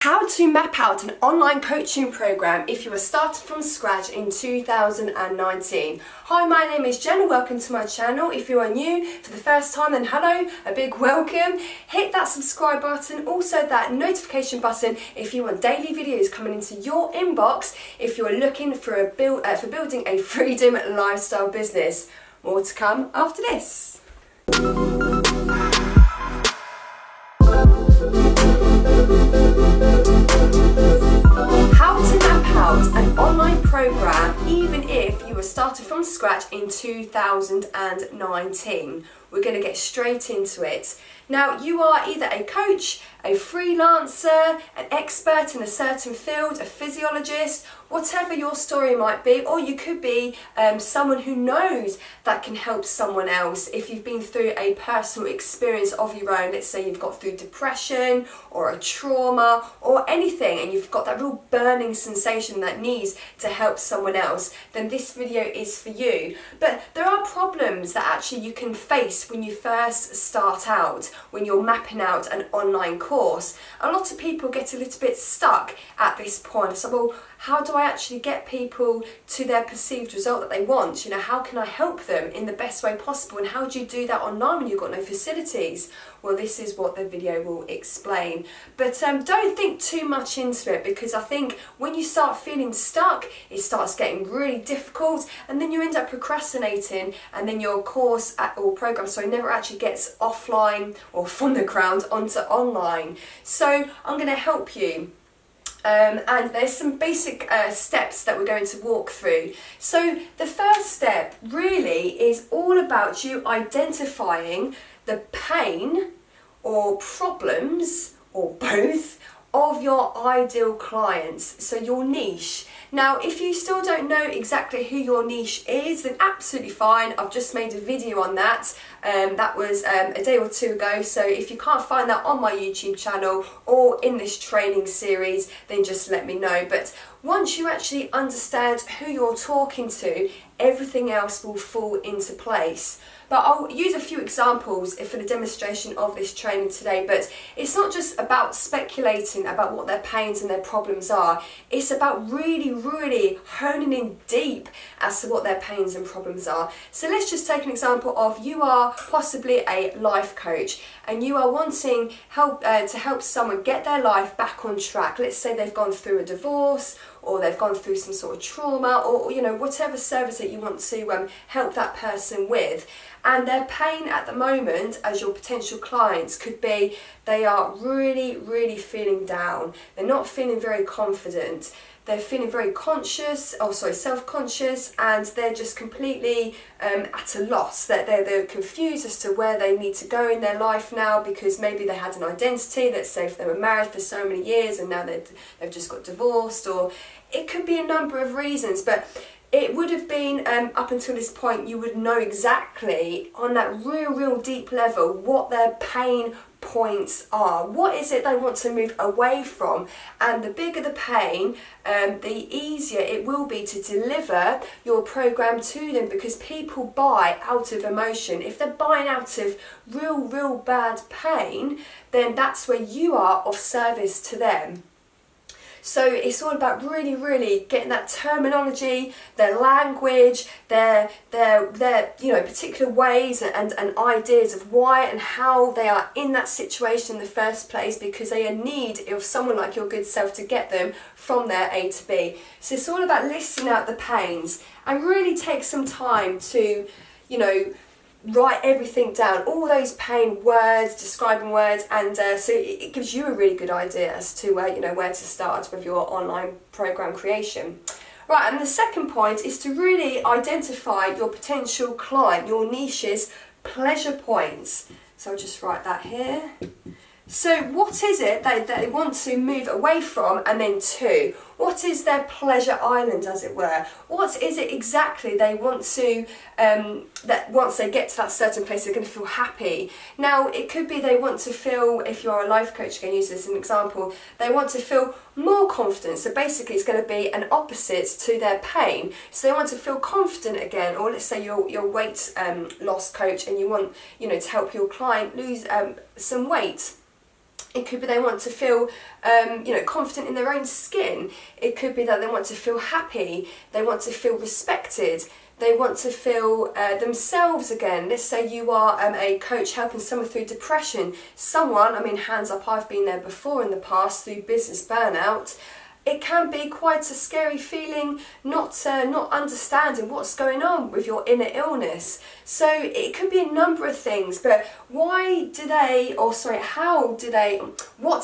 How to map out an online coaching program if you were started from scratch in 2019. Hi, my name is Jen. Welcome to my channel. If you are new for the first time, then hello, a big welcome. Hit that subscribe button, also that notification button if you want daily videos coming into your inbox if you are looking for building a freedom lifestyle business. More to come after this. How to map out an online program even if you were started from scratch in 2019. We're going to get straight into it. Now, you are either a coach, a freelancer, an expert in a certain field, a physiologist, whatever your story might be, or you could be someone who knows that can help someone else. If you've been through a personal experience of your own, let's say you've got through depression or a trauma or anything, and you've got that real burning sensation that needs to help someone else, then this video is for you. But there are problems that actually you can face when you first start out, when you're mapping out an online course. A lot of people get a little bit stuck at this point. So, well, how do I actually get people to their perceived result that they want? You know, how can I help them in the best way possible? And how do you do that online when you've got no facilities? Well, this is what the video will explain. But don't think too much into it, because I think when you start feeling stuck, it starts getting really difficult, and then you end up procrastinating, and then your course or program, never actually gets offline or from the ground onto online. So I'm going to help you. And there's some basic steps that we're going to walk through. So the first step really is all about you identifying the pain or problems, or both, of your ideal clients, so your niche. Now, if you still don't know exactly who your niche is, then absolutely fine. I've just made a video on that. That was a day or two ago. So if you can't find that on my YouTube channel or in this training series, then just let me know. But once you actually understand who you're talking to, everything else will fall into place. But I'll use a few examples for the demonstration of this training today. But it's not just about speculating about what their pains and their problems are. It's about really honing in deep as to what their pains and problems are. So let's just take an example of you are possibly a life coach and you are wanting help to help someone get their life back on track. Let's say they've gone through a divorce, or they've gone through some sort of trauma, or you know, whatever service that you want to help that person with. And their pain at the moment as your potential clients could be they are really feeling down. They're not feeling very confident. They're feeling very self-conscious, and they're just completely at a loss. They're confused as to where they need to go in their life now, because maybe they had an identity. Let's say if they were married for so many years and now they've just got divorced, or it could be a number of reasons. But it would have been, up until this point, you would know exactly on that real deep level what their pain points are. What is it they want to move away from? And the bigger the pain, the easier it will be to deliver your program to them, because people buy out of emotion. If they're buying out of real bad pain, then that's where you are of service to them. So it's all about really getting that terminology, their language, their particular ways and ideas of why and how they are in that situation in the first place, because they are in need of someone like your good self to get them from their A to B. So it's all about listing out the pains, and really take some time to, write everything down, all those pain words, describing words, and so it gives you a really good idea as to where to start with your online program creation. Right, and the second point is to really identify your potential client, your niche's pleasure points. So I'll just write that here. So what is it that they want to move away from and then to? What is their pleasure island, as it were? What is it exactly they want to, that once they get to that certain place, they're going to feel happy? Now, it could be they want to feel, if you're a life coach, you can use this as an example, they want to feel more confident. So basically it's going to be an opposite to their pain. So they want to feel confident again, or let's say you're weight loss coach and you want, to help your client lose some weight. It could be they want to feel, confident in their own skin. It could be that they want to feel happy. They want to feel respected. They want to feel themselves again. Let's say you are a coach helping someone through depression. Someone, hands up, I've been there before in the past through business burnout. It can be quite a scary feeling not understanding what's going on with your inner illness. So it can be a number of things, but what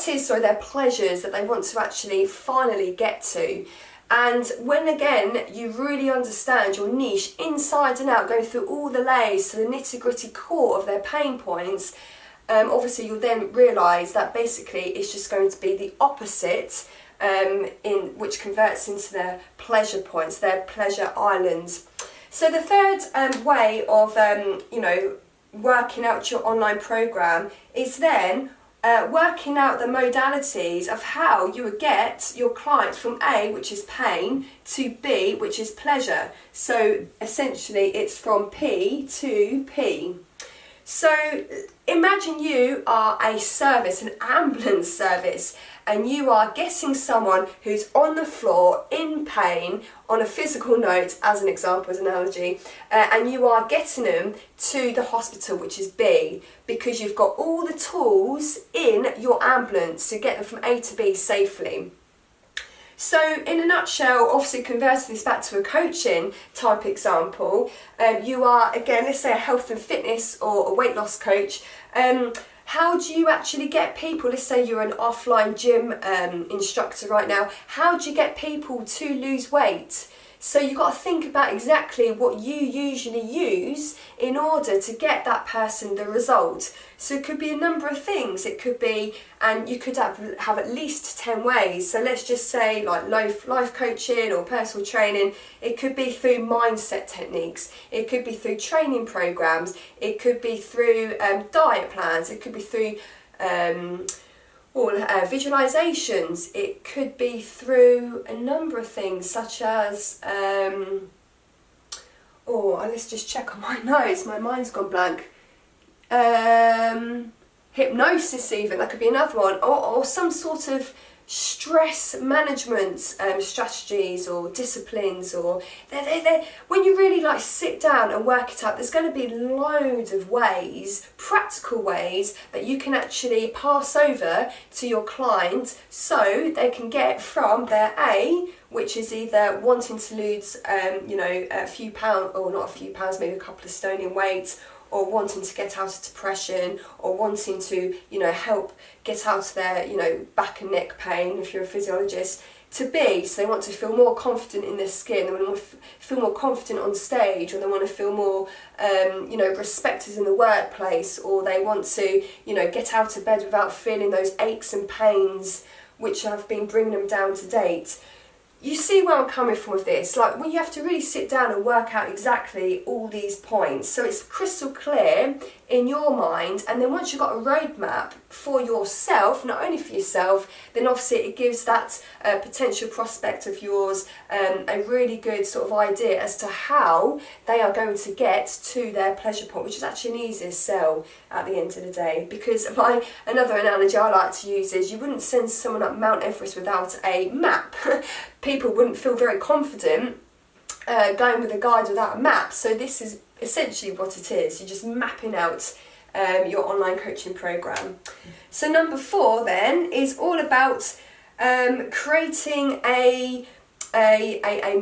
is their pleasures that they want to actually finally get to? And when again you really understand your niche inside and out, going through all the layers to the nitty-gritty core of their pain points, obviously you'll then realise that basically it's just going to be the opposite, which converts into their pleasure points, their pleasure islands. So the third way of working out your online program is then working out the modalities of how you would get your client from A, which is pain, to B, which is pleasure. So essentially it's from P to P. So imagine you are a service, an ambulance service, and you are getting someone who's on the floor in pain on a physical note, as an example, as an analogy, and you are getting them to the hospital, which is B, because you've got all the tools in your ambulance to get them from A to B safely. So in a nutshell, obviously converting this back to a coaching type example, you are, again, let's say a health and fitness or a weight loss coach. How do you actually get people, let's say you're an offline gym instructor right now, how do you get people to lose weight? So you've got to think about exactly what you usually use in order to get that person the result. So it could be a number of things. It could be, and you could have at least 10 ways. So let's just say like life coaching or personal training. It could be through mindset techniques. It could be through training programs. It could be through diet plans. It could be through visualizations. It could be through a number of things, such as let's just check on my notes, my mind's gone blank. Hypnosis, even, that could be another one, or some sort of stress management strategies or disciplines, or when you really sit down and work it out, there's going to be loads of ways, practical ways, that you can actually pass over to your client so they can get from their A, which is either wanting to lose a few pounds, or not a few pounds, maybe a couple of stone in weight, or wanting to get out of depression, or wanting to, help get out of their, back and neck pain if you're a physiologist, to B, so they want to feel more confident in their skin, they want to feel more confident on stage, or they want to feel more, respected in the workplace, or they want to, get out of bed without feeling those aches and pains which have been bringing them down to date. You see where I'm coming from with this? When you have to really sit down and work out exactly all these points, so it's crystal clear in your mind, and then once you've got a roadmap for yourself, not only for yourself, then obviously it gives that potential prospect of yours a really good sort of idea as to how they are going to get to their pleasure point, which is actually an easier sell at the end of the day. Because another analogy I like to use is, you wouldn't send someone up Mount Everest without a map. People wouldn't feel very confident going with a guide without a map. So this is essentially what it is. You're just mapping out your online coaching program. So number 4 then is all about creating a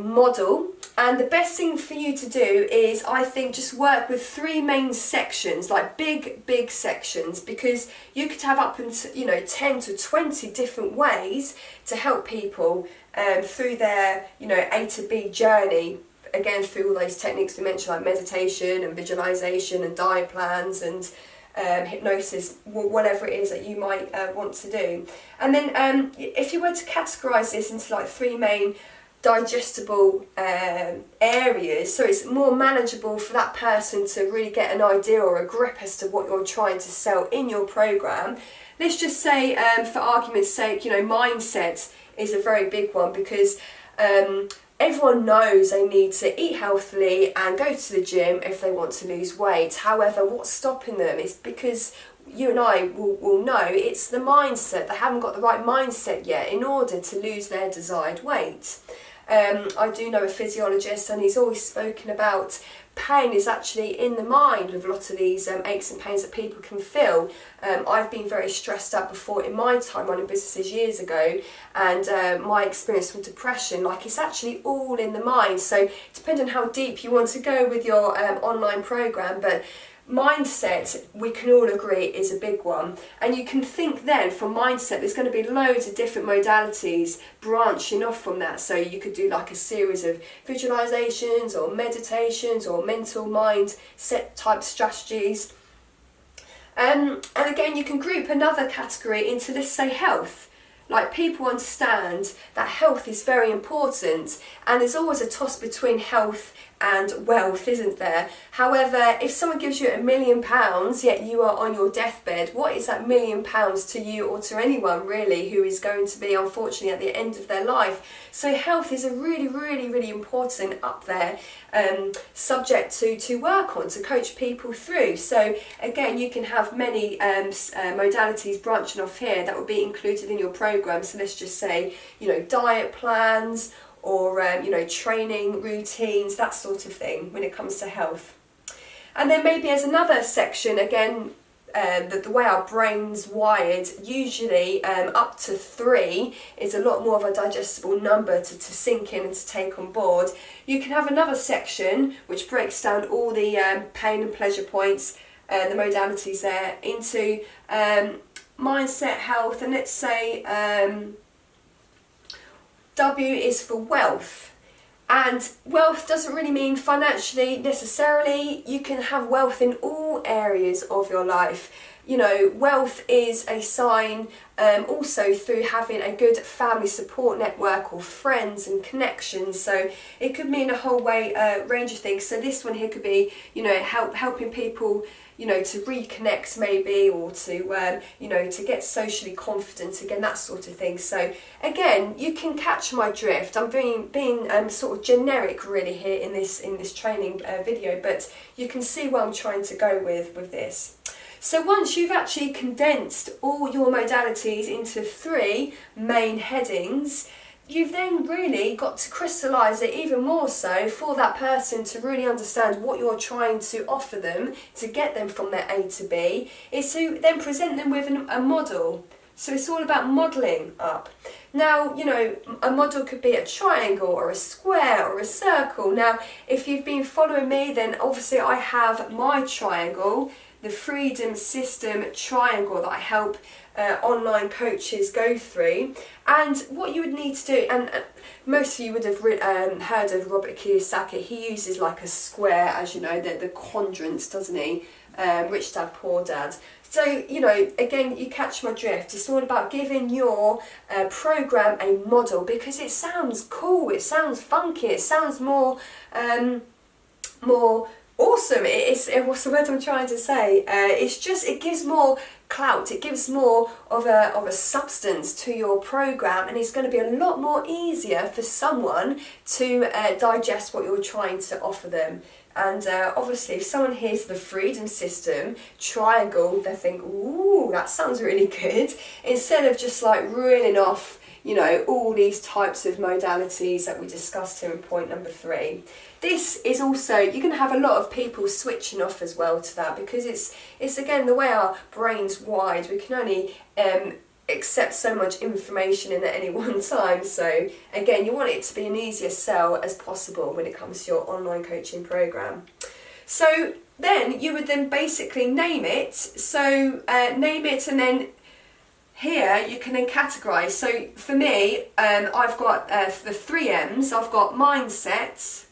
model. And the best thing for you to do is, I think, just work with 3 main sections, like big sections, because you could have up until 10 to 20 different ways to help people through their A to B journey. Again, through all those techniques we mentioned, like meditation and visualization and diet plans and hypnosis, whatever it is that you might want to do. And then if you were to categorize this into 3 main digestible areas, so it's more manageable for that person to really get an idea or a grip as to what you're trying to sell in your program. Let's just say, for argument's sake, mindset is a very big one, because everyone knows they need to eat healthily and go to the gym if they want to lose weight. However, what's stopping them is because you and I will know it's the mindset. They haven't got the right mindset yet in order to lose their desired weight. I do know a physiologist, and he's always spoken about pain is actually in the mind with a lot of these aches and pains that people can feel. I've been very stressed out before in my time running businesses years ago, and my experience with depression, like, it's actually all in the mind. So depending on how deep you want to go with your online program, but mindset, we can all agree, is a big one. And you can think then from mindset there's going to be loads of different modalities branching off from that. So you could do like a series of visualizations or meditations or mental mindset type strategies. And again, you can group another category into, let's say, health. Like, people understand that health is very important, and there's always a toss between health and wealth, isn't there? However, if someone gives you £1 million yet you are on your deathbed, what is that £1 million to you, or to anyone really who is going to be, unfortunately, at the end of their life? So health is a really, really, really important up there subject to work on, to coach people through. So again, you can have many modalities branching off here that will be included in your program. So let's just say, diet plans, or training routines, that sort of thing when it comes to health. And then maybe as another section, again, the way our brain's wired, usually up to 3 is a lot more of a digestible number to sink in and to take on board. You can have another section which breaks down all the pain and pleasure points, the modalities there, into mindset, health, and let's say W is for wealth. And wealth doesn't really mean financially necessarily. You can have wealth in all areas of your life. Wealth is a sign also through having a good family support network or friends and connections. So it could mean a whole range of things. So this one here could be, helping people, to reconnect maybe, or to get socially confident again, that sort of thing. So again, you can catch my drift. I'm being sort of generic really here in this training video, but you can see where I'm trying to go with this. So once you've actually condensed all your modalities into 3 main headings, you've then really got to crystallise it even more so for that person to really understand what you're trying to offer them to get them from their A to B, is to then present them with a model. So it's all about modelling up. Now, a model could be a triangle or a square or a circle. Now, if you've been following me, then obviously I have my triangle, the Freedom System triangle that I help online coaches go through. And what you would need to do, and most of you would have heard of Robert Kiyosaki. He uses like a square, as you know, the quadrants, doesn't he? Rich Dad, Poor Dad. So, again, you catch my drift. It's all about giving your program a model, because it sounds cool, it sounds funky, it sounds more awesome. What's the word I'm trying to say? It gives more clout, it gives more of a substance to your program, and it's going to be a lot more easier for someone to digest what you're trying to offer them. And obviously, if someone hears the Freedom System triangle, they think, ooh, that sounds really good, instead of just like reeling off all these types of modalities that we discussed here in point number 3. This is also, you're going to have a lot of people switching off as well to that, because it's again the way our brain's wired. We can only accept so much information in at any one time. So again, you want it to be an easier sell as possible when it comes to your online coaching program. So then you would then basically name it. So name it, and then here you can then categorise. So for me, I've got the 3 M's. I've got mindset,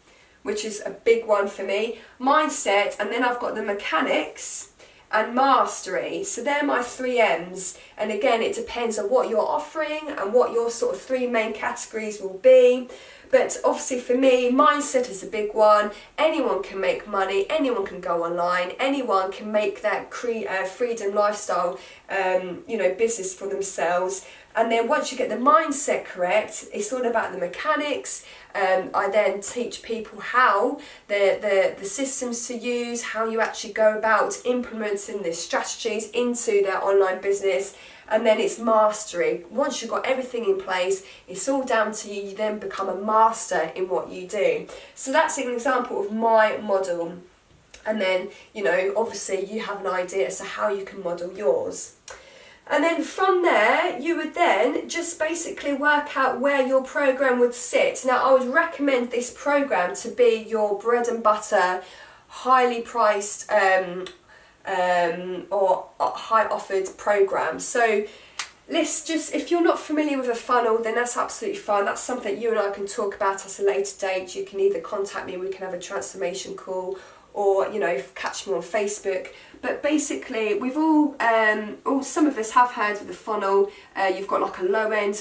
which is a big one for me. Mindset, and then I've got the mechanics and mastery. So they're my 3 M's. And again, it depends on what you're offering and what your sort of 3 main categories will be. But obviously for me, mindset is a big one. Anyone can make money, anyone can go online, anyone can make that freedom lifestyle, business for themselves. And then once you get the mindset correct, it's all about the mechanics. I then teach people how the systems to use, how you actually go about implementing the strategies into their online business. And then it's mastery. Once you've got everything in place, it's all down to you. You then become a master in what you do. So that's an example of my model. And then, you know, obviously you have an idea as to how you can model yours. And then from there, you would then just basically work out where your program would sit. Now, I would recommend this program to be your bread and butter, highly priced or high offered program. So let's just, if you're not familiar with a funnel, then that's absolutely fine. That's something you and I can talk about at a later date. You can either contact me, we can have a transformation call, or, you know, catch me on Facebook. But basically, we've all some of us have heard of the funnel. You've got like a low end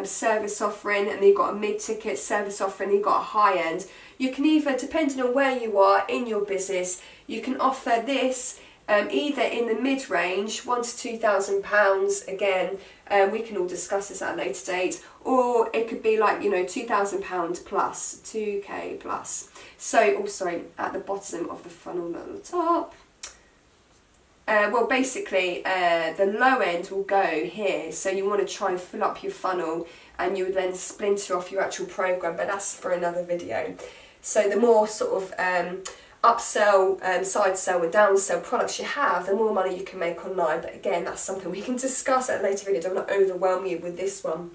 service offering, and then you've got a mid-ticket service offering, and you've got a high end. You can either, depending on where you are in your business, you can offer this either in the mid-range, £1,000 to £2,000, again, we can all discuss this at a later date, or it could be like, you know, £2,000 plus, 2k plus. So, also at the bottom of the funnel, not at the top. Well, basically, the low end will go here, so you want to try and fill up your funnel, and you would then splinter off your actual program, but that's for another video. So the more sort of upsell, side sell and downsell products you have, the more money you can make online. But again, that's something we can discuss at a later video. Don't want to overwhelm you with this one.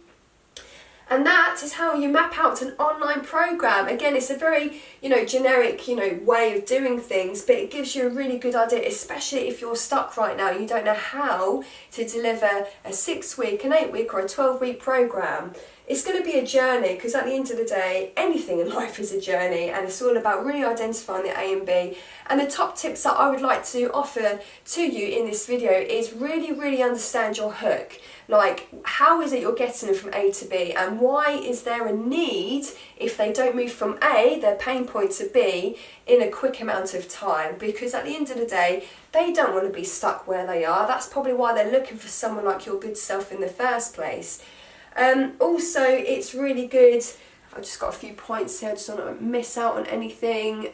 And that is how you map out an online program. Again, it's a very, you know, generic, you know, way of doing things, but it gives you a really good idea, especially if you're stuck right now. You don't know how to deliver a 6-week, an 8-week or a 12-week program. It's going to be a journey, because at the end of the day, anything in life is a journey, and it's all about really identifying the A and B. And the top tips that I would like to offer to you in this video is really understand your hook. Like, how is it you're getting them from A to B, and why is there a need if they don't move from A, their pain point, to B in a quick amount of time? Because at the end of the day, they don't want to be stuck where they are. That's probably why they're looking for someone like your good self in the first place. Also, it's really good, I've just got a few points here, I just don't want to miss out on anything.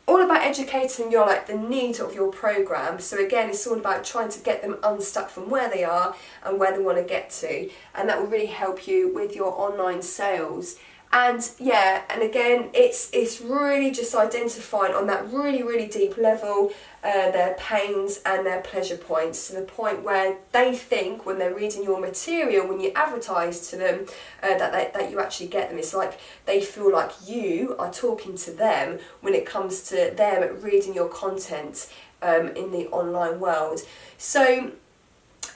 All about educating your, like, the need of your program. So again, it's all about trying to get them unstuck from where they are and where they want to get to, and that will really help you with your online sales. And yeah, and again, it's really just identifying on that really deep level their pains and their pleasure points, to the point where they think, when they're reading your material, when you advertise to them, that you actually get them. It's like they feel like you are talking to them when it comes to them reading your content in the online world. So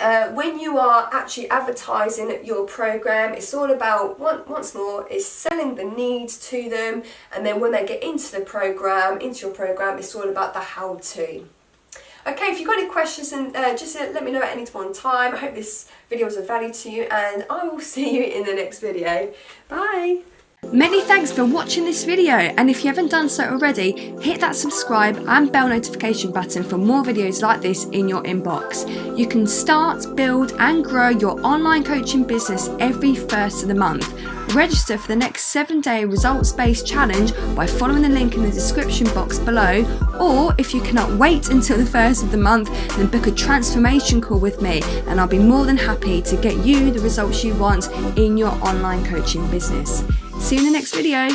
when you are actually advertising your program, it's all about, once more, is selling the need to them, and then when they get into your program, it's all about the how-to. Okay, if you've got any questions, then just let me know at any point in time. I hope this video was of value to you, and I will see you in the next video. Bye! Many thanks for watching this video, and if you haven't done so already, hit that subscribe and bell notification button for more videos like this in your inbox. You can start, build and grow your online coaching business every first of the month. Register for the next 7-day results-based challenge by following the link in the description box below, or if you cannot wait until the first of the month, then book a transformation call with me, and I'll be more than happy to get you the results you want in your online coaching business. See you in the next video.